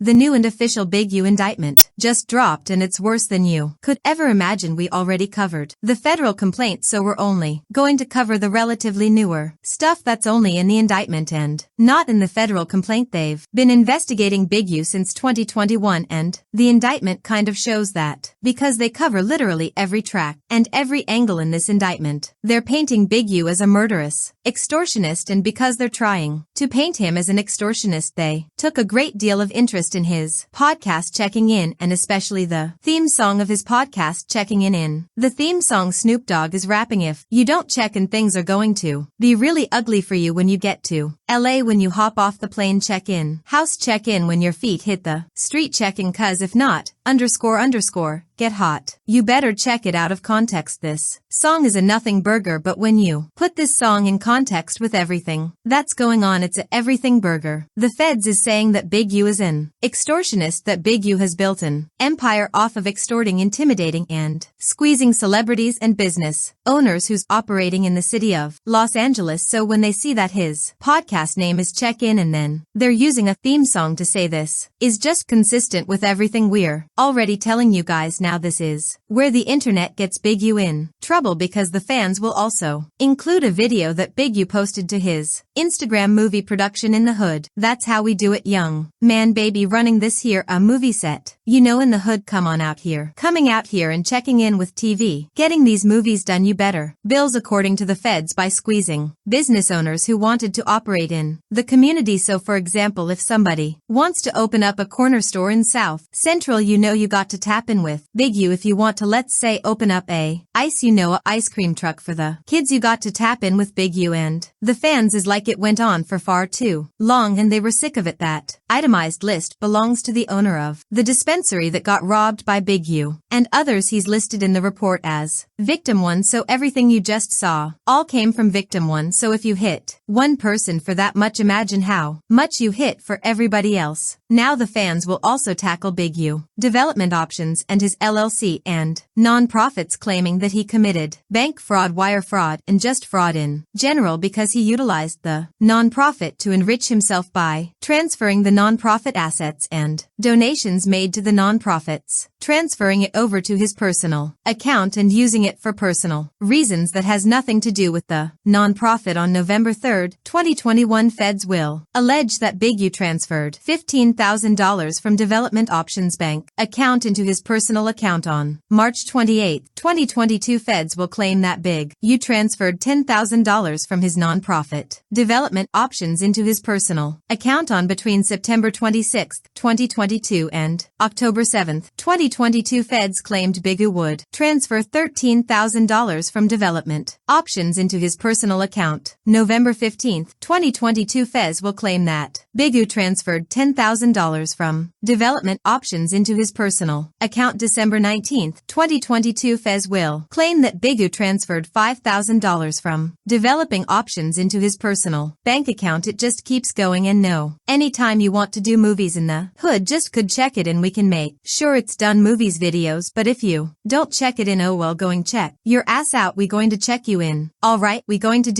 The new and official Big U indictment just dropped and it's worse than you could ever imagine. We already covered the federal complaint, so we're only going to cover the relatively newer stuff that's only in the indictment and not in the federal complaint. They've been investigating Big U since 2021 and the indictment kind of shows that because they cover literally every track and every angle in this indictment. They're painting Big U as a murderous extortionist, and because they're trying to paint him as an extortionist, they took a great deal of interest in his podcast Checking In, and especially the theme song of his podcast Checking In. The theme song Snoop Dogg is rapping, "If you don't check in, things are going to be really ugly for you when you get to LA. When you hop off the plane, check in. House, check in. When your feet hit the street, check in, cause if not, __, get hot. You better check it." Out of context, this song is a nothing burger, but when you put this song in context with everything that's going on, it's a everything burger. The feds is saying that Big U is an extortionist, that Big U has built an empire off of extorting, intimidating, and squeezing celebrities and business owners who's operating in the city of Los Angeles. So when they see that his podcast name is Check In and then they're using a theme song to say this is just consistent with everything we're already telling you guys. Now this is where the internet gets Big U in trouble, because the fans will also include a video that Big U posted to his Instagram movie production in the hood. That's how we do it, young man, baby, running this here a movie set. You know, in the hood, come on out here, coming out here and checking in with TV, getting these movies done. You better bills, according to the feds, by squeezing business owners who wanted to operate in the community. So for example, if somebody wants to open up a corner store in South Central, you know, you got to tap in with Big U. If you want to, let's say, open up a ice cream truck for the kids, you got to tap in with Big U. And the fans is like, it went on for far too long and they were sick of it. That itemized list belongs to the owner of the dispensary that got robbed by Big U and others he's listed in the report as Victim 1. So everything you just saw all came from Victim 1. So if you hit one person for that much, imagine how much you hit for everybody else. Now the fans will also tackle Big U development options and his LLC and non-profits, claiming that he committed bank fraud, wire fraud, and just fraud in general because he utilized the non-profit to enrich himself by transferring the non-profit assets and donations made to the non-profits, transferring it over to his personal account and using it for personal reasons that has nothing to do with the non-profit. On November 3, 2021, feds will allege that Big U transferred $15,000 from Development Options Bank account into his personal account. On March 28, 2022, feds will claim that Big U transferred $10,000 from his nonprofit Development Options into his personal account. On between September 26, 2022 and October 7, 2022, feds claimed Big U would transfer $13,000 from Development Options into his personal account. November 15, 2022, feds will claim that Big U transferred $10,000 from Development Options into his personal account. December 19, 2022, feds will claim that Big U transferred $5,000 from Developing Options into his personal bank account. It just keeps going, and no, anytime you want to do movies in the hood, just could check it and we can make sure it's done. Movies videos, but if you don't check it in, oh well, going check your ass out. We going to check you in. Alright, we going to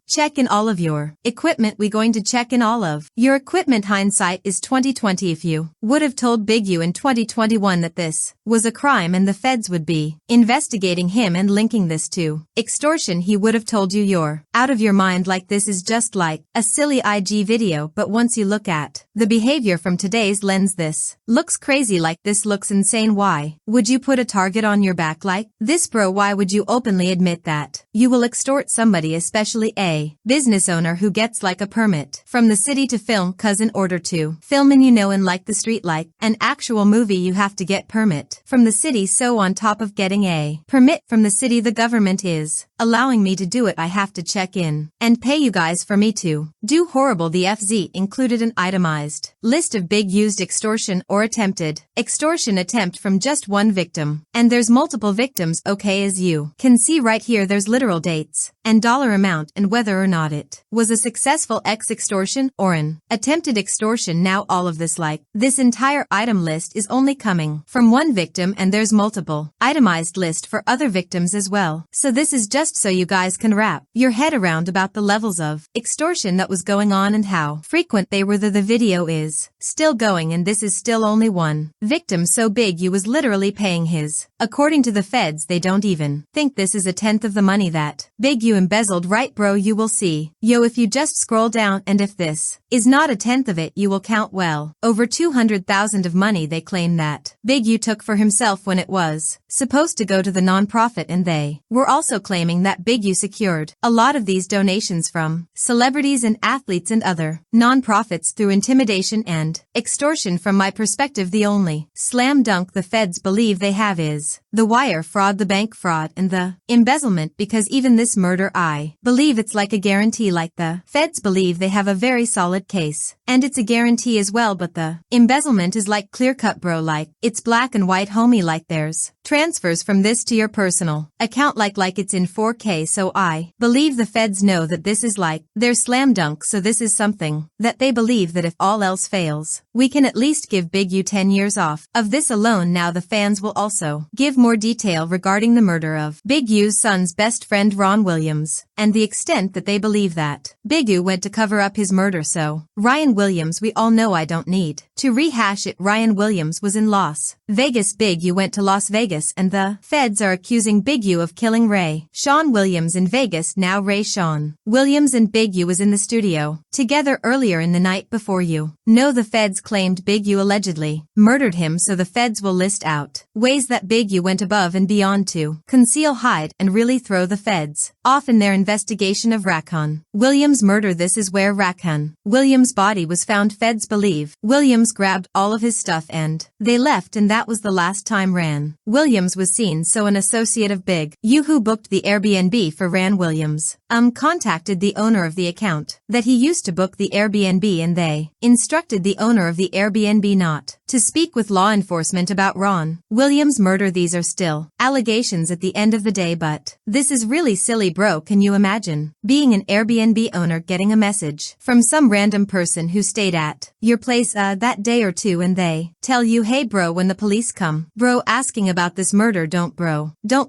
check in all of your equipment. We going to check in all of your equipment. Hindsight is 2020. If you would have told Big U in 2021 that this was a crime and the feds would be investigating him and linking this to extortion, he would have told you you're out of your mind. Like, this is just like a silly IG video, but once you look at the behavior from today's lens, this looks crazy. Like, this looks insane. Why would you put a target on your back like this, bro? Why would you openly admit that you will extort somebody, especially a business owner who gets like a permit from the city to film? Cause in order to film, and you know, in like the street, like an actual movie, you have to get permit from the city. So on top of getting a permit from the city, the government is allowing me to do it. I have to check in and pay you guys for me to do horrible. The FZ included an itemized list of Big U's extortion or attempted extortion attempt from just one victim. And there's multiple victims, okay? As you can see right here, there's literal dates and dollar amount and whether or not it was a successful extortion or an attempted extortion. Now all of this entire item list is only coming from one victim, and there's multiple itemized list for other victims as well. So this is just so you guys can wrap your head around about the levels of extortion that was going on and how frequent they were. The video is still going, and this is still only one victim. So Big U was literally paying his. According to the feds, they don't even think this is a tenth of the money that Big U embezzled, right bro? You will see. Yo, if you just scroll down, and if this is not a tenth of it, you will count well over 200,000 of money they claim that Big U took for himself when it was supposed to go to the non-profit, and they were also claiming that Big U secured a lot of these donations from celebrities and athletes and other non-profits through intimidation and extortion. From my perspective, the only slam dunk the feds believe they have is the wire fraud, the bank fraud, and the embezzlement, because even this murder, I believe it's like a guarantee. Like the feds believe they have a very solid case, and it's a guarantee as well, but the embezzlement is like clear-cut bro, like it's black and white homie, like there's transfers from this to your personal account like it's in 4K. So I believe the feds know that this is like their slam dunk, so this is something that they believe that if all else fails, we can at least give Big U 10 years off of this alone. Now the fans will also give more detail regarding the murder of Big U's son's best friend Ron Williams, and the extent that they believe that Big U went to cover up his murder. So Ryan Williams, we all know, I don't need to rehash it. Ryan Williams was in Las Vegas. Big U went to Las Vegas, and the feds are accusing Big U of killing Ray Sean Williams in Vegas. Now Ray Sean Williams and Big U was in the studio together earlier in the night before you know the feds claimed Big U allegedly murdered him. So the feds will list out ways that Big U went above and beyond to conceal, hide, and really throw the feds off in their investigation of Ṛaquan Williams' murder. This is where Ṛaquan Williams' body was found. Feds believe Williams grabbed all of his stuff and they left, and that was the last time Ran Williams was seen. So an associate of Big U who booked the Airbnb for Ran Williams contacted the owner of the account that he used to book the Airbnb, and they instructed the owner of the Airbnb not to speak with law enforcement about Ron Williams' murder. These are still allegations at the end of the day, but this is really silly bro. Can you imagine being an Airbnb owner getting a message from some random person who stayed at your place that day or two, and they tell you, hey bro, when the police come, bro, asking about this murder, don't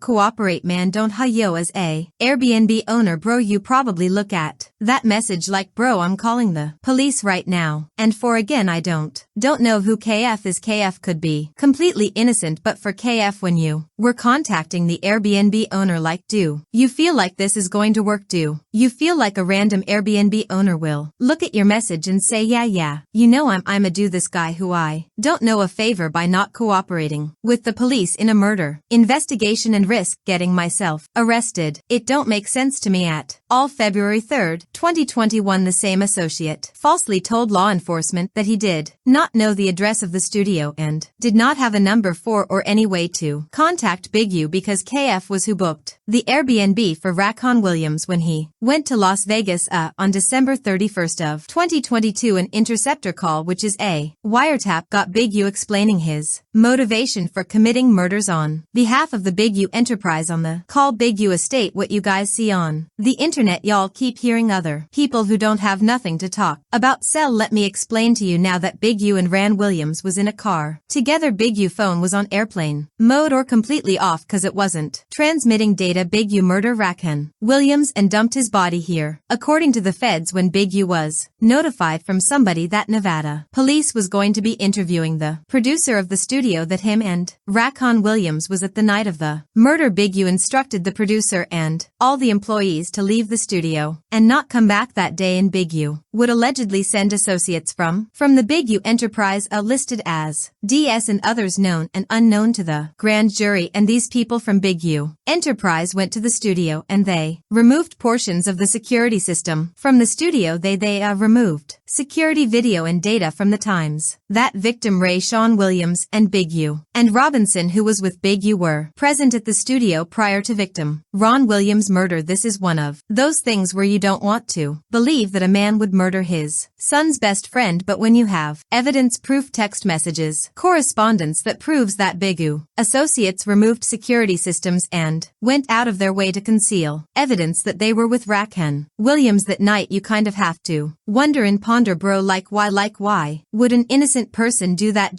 cooperate, man, don't. Yo, as a Airbnb owner bro, you probably look at that message like, bro, I'm calling the police right now. And for again, I don't know who KF is. KF could be completely innocent, but for KF, when you were contacting the Airbnb owner, like, do you feel like this is going to work? Do you feel like a random Airbnb owner will look at your message and say, yeah, you know, I'm a do this guy who I don't know a favor by not cooperating with the police in a murder investigation and risk getting myself arrested? It don't make sense to me at all. February 3rd, 2021, the same associate falsely told law enforcement that he did not know the address of the studio and did not have a number for or any way to contact Big U, because KF was who booked the Airbnb for Ṛaquan Williams when he went to Las Vegas on December 31st of 2022. An interceptor call, which is a wiretap, got Big U explaining his motivation for committing murders on behalf of the Big U enterprise. On the call, Big U estate what you guys see on the internet. Y'all keep hearing other people who don't have nothing to talk about sell. Let me explain to you now that Big U and Ran Williams was in a car together. Big U phone was on airplane mode or completely off cause it wasn't transmitting data. Big U murder Ṛaquan Williams and dumped his body here. According to the feds, when Big U was notified from somebody that Nevada police was going to be interviewing the producer of the studio that him and Ṛaquan Williams was at the night of the murder, Big U instructed the producer and all the employees to leave the studio and not come back that day, and Big U would allegedly send associates from the Big U enterprise listed as DS and others known and unknown to the grand jury. And these people from Big U enterprise went to the studio and they removed portions of the security system from the studio. They removed security video and data from the times that victim Ray Sean Williams and Big U and Robinson, who was with Big U, were present at the studio prior to victim Ron Williams' murder. This is one of those things where you don't want to believe that a man would murder his son's best friend, but when you have evidence evidence-proof text messages, correspondence that proves that Big U associates removed security systems and went out of their way to conceal evidence that they were with ｃομμment. Williams. That night you kind of have to wonder and ponder, bro, like why would an innocent person do that?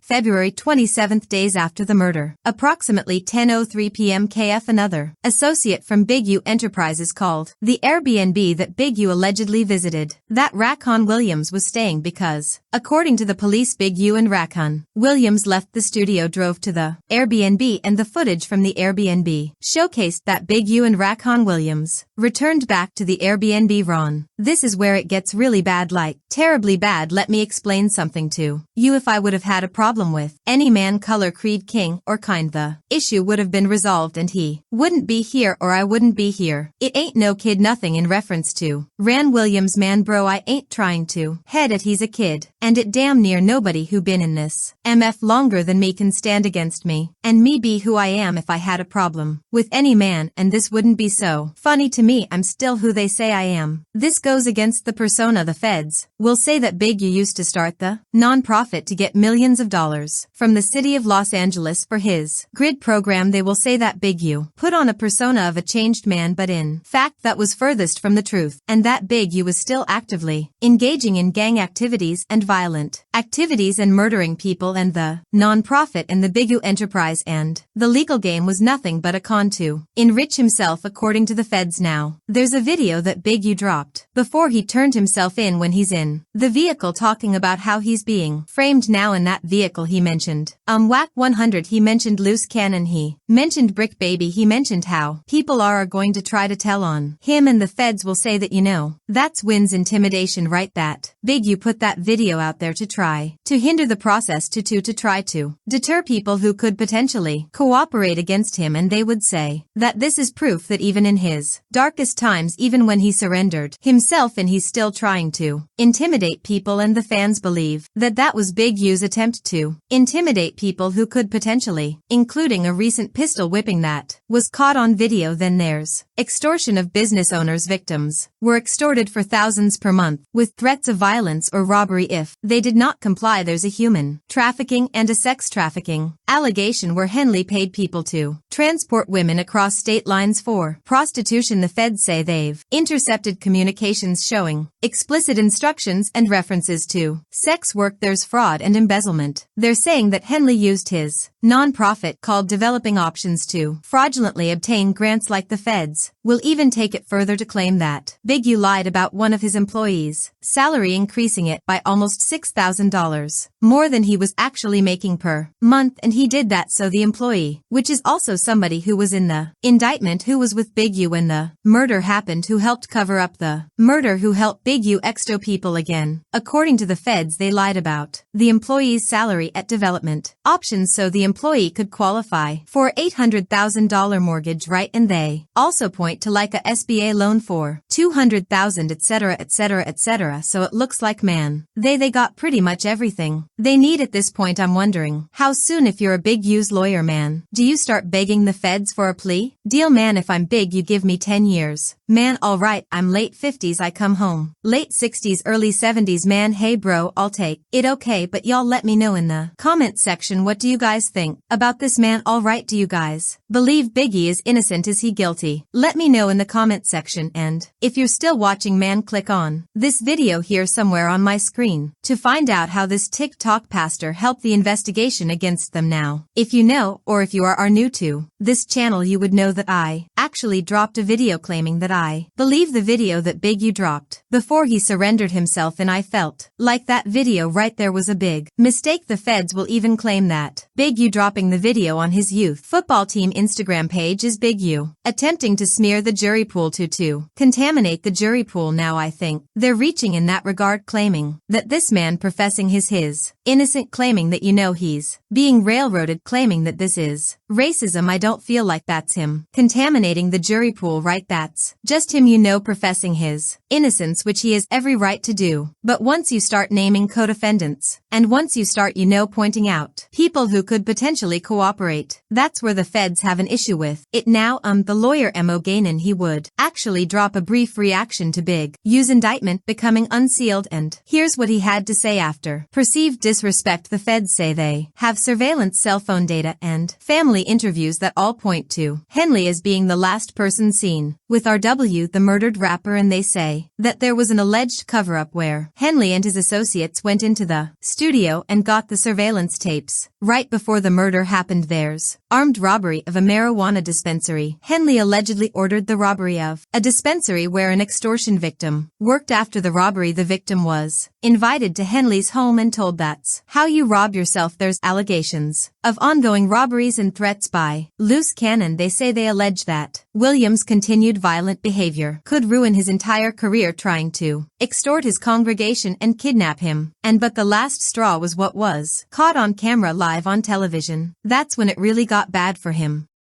February 27th, days after the murder, approximately 10:03 p.m. KF. Another associate from Big U Enterprises called the Airbnb that Big U allegedly visited. That ｃομμment Williams was staying because, according to the police, Big U and ｃομμment Williams left the studio, drove to the Airbnb, and the footage from the Airbnb showcased that Big U and ｃομμment Williams returned back to the Airbnb. Ron, this is where it gets really bad, like terribly bad. Let me explain something to you. If I would have had a problem with any man, color, creed, king, or kind, the issue would have been resolved and he wouldn't be here, or I wouldn't be here. It ain't no kid, nothing in reference to Ran Williams. Man, bro, I ain't trying to head at, he's a kid, and it damn near nobody who been in this MF longer than me can stand against me, and me be who I am. If I had a problem with any man, and this wouldn't be so funny to me, I'm still who they say I am. This goes against the persona. The feds will say that Big U used to start the non-profit to get millions of dollars from the city of Los Angeles for his grid program. They will say that Big U put on a persona of a changed man, but in fact that was furthest from the truth, and that Big U was still actively engaging in gang activities and violent activities and murdering people, and the non-profit and the Big U enterprise and the legal game was nothing but a con to enrich himself, according to the feds. Now, there's a video that Big U dropped before he turned himself in when he's in the vehicle talking about how he's being framed now. In that vehicle he mentioned WAC 100, he mentioned loose cannon, he mentioned brick baby, he mentioned how people are going to try to tell on him, and the feds will say that, you know, that's wins intimidation, right? That Big U put that video out there to try to hinder the process, to try to deter people who could potentially cooperate against him, and they would say that this is proof that even in his darkest times, even when he surrendered himself, and he's still trying to intimidate people, and the fans believe that that was Big U's attempt to intimidate people who could potentially, including a recent pistol whipping that was caught on video. Then there's extortion of business owners. Victims were extorted for thousands per month with threats of violence or robbery if they did not comply. There's a human trafficking and a sex trafficking allegation where Henley paid people to transport women across state lines for prostitution. The feds say they've intercepted communications showing explicit instructions and references to sex work. There's fraud and embezzlement. They're saying that Henley used his non-profit called Developing Options to fraudulently obtain grants. Like the feds will even take it further to claim that Big U lied about one of his employees' salary, increasing it by almost $6,000 more than he was actually making per month, and he did that so the employee, which is also somebody who was in the indictment, who was with Big U when the murder happened, who helped cover up the murder, who helped Big U extort people again. According to the feds, they lied about the employee's salary at Development Options so the employee could qualify for $800,000 mortgage, right? And they also point to like a SBA loan for $200,000, etc., etc., etc. So it looks like, man, they got pretty much everything they need at this point. I'm wondering how soon, if you're a Big U's lawyer, man, do you start begging the feds for a plea deal? Man, if I'm Big U, give me 10 years. Man, alright, I'm late 50s, I come home late 60s, early 70s. Man, hey bro, I'll take it, okay, but y'all let me know in the comment section, what do you guys think about this? Man, alright, do you guys believe Biggie is innocent? Is he guilty? Let me know in the comment section, and if you're still watching, man, click on this video here somewhere on my screen to find out how this TikTok pastor helped the investigation against them. Now, if you know, or if you are new to this channel, you would know that I actually dropped a video claiming that I believe the video that Big U dropped before he surrendered himself, and I felt like that video right there was a big mistake. The feds will even claim that Big U dropping the video on his youth football team Instagram page is Big U attempting to smear the jury pool, to contaminate the jury pool. Now I think they're reaching in that regard, claiming that this man professing his innocent, claiming that, you know, he's being railroaded, claiming that this is racism. I don't feel like that's him contaminating the jury pool, right? That's just him, you know, professing his innocence, which he has every right to do. But once you start naming co-defendants, And once you start pointing out people who could potentially cooperate, that's where the feds have an issue with it now. The lawyer Mo Gainen, he would actually drop a brief reaction to Big U's indictment becoming unsealed, and here's what he had to say after perceived disrespect. The feds say they have surveillance, cell phone data, and family interviews that all point to Henley as being the last person seen with RW, the murdered rapper, and they say that there was an alleged cover-up where Henley and his associates went into the studio and got the surveillance tapes right before the murder happened. There's armed robbery of a marijuana dispensary. Henley allegedly ordered the robbery of a dispensary where an extortion victim worked. After the robbery, the victim was invited to Henley's home and told that's how you rob yourself. There's allegations of ongoing robberies and threats by loose cannon. They say they allege that Williams' continued violent behavior could ruin his entire career, trying to extort his congregation and kidnap him. But the last straw was what was caught on camera live on television. That's when it really got bad for him.